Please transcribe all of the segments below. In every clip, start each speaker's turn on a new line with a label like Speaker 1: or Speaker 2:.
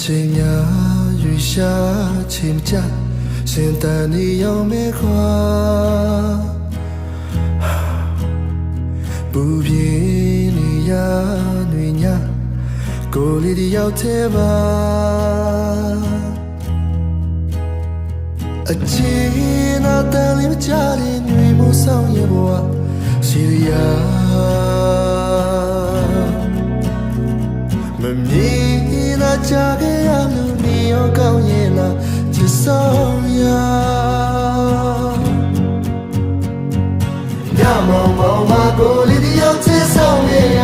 Speaker 1: ချိန်များရွေရှာချိန်ကြရှင်တန်နေရောက်မဲခွာဘူပြင်းနေရနှွေညာကိုလေးတယောက်သေးပါအချင်းနာတန်လေးမကြတဲ့နှွေမိုးဆောင်ရဘဝရှိရမမြင်နာကြခဲ့ရလို့နေရောကောင်းရင်လားချစ်ဆောင်ရညမောင်မောင်မကိုလေးတယောက်ချစ်ဆောင်ရရ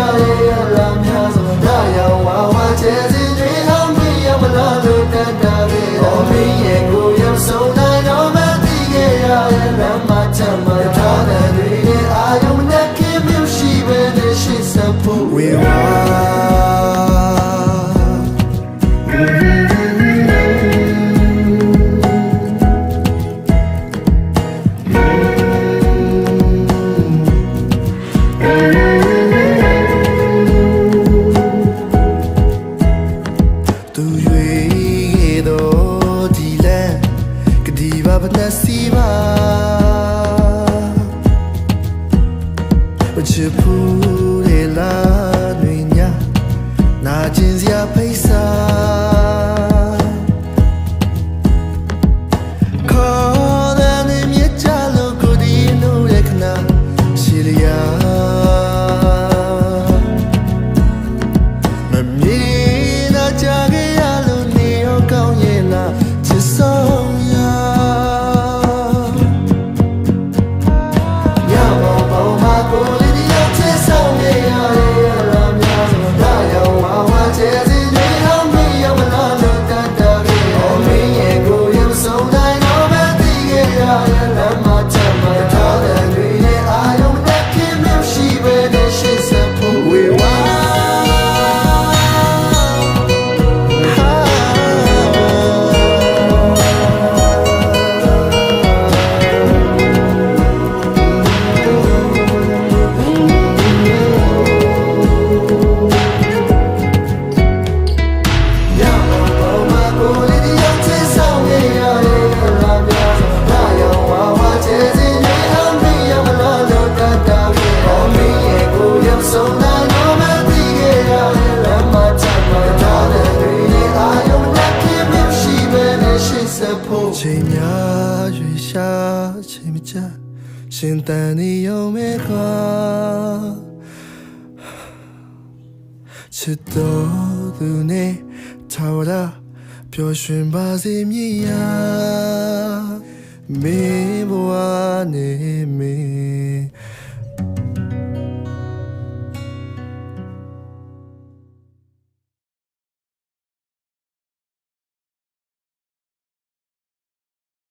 Speaker 1: လာများစွာဒါရောင်ဝါဝါချဲစီတွေအောင်မရမလားလို့တတ်တာပဲတော်မင်းရဲ့ကိုရောက်ဆုံးနိုင်တော့မသိခဲ့ရရဲ့လမ်းမချမ်းမထားတဲ့တွေနဲ့အာယုံနဲ့ခင်မျိုးရှိပဲနဲ့ရှိစဖို့ဝေဝါဘနစီပါချစ်ဖူးလေလာနှွေညာနာကျင်စရာဖိစာခေါ်တဲ့နေမြကြလို့ကိုဒီနိုးရခနာရှိလျာမမြင်နာကြခဲ့ရလို့နေရောကောင်းရင်လားချစ်ဆုံးချိန်များရွေရှာချိန်မကြရှင်တန်နေရုံပဲခွာချစ်တော်သူနဲ့ထာဝရပျော်ရွှင်ပါစေမြည်ရာမင်းဘဝနဲ့မင်း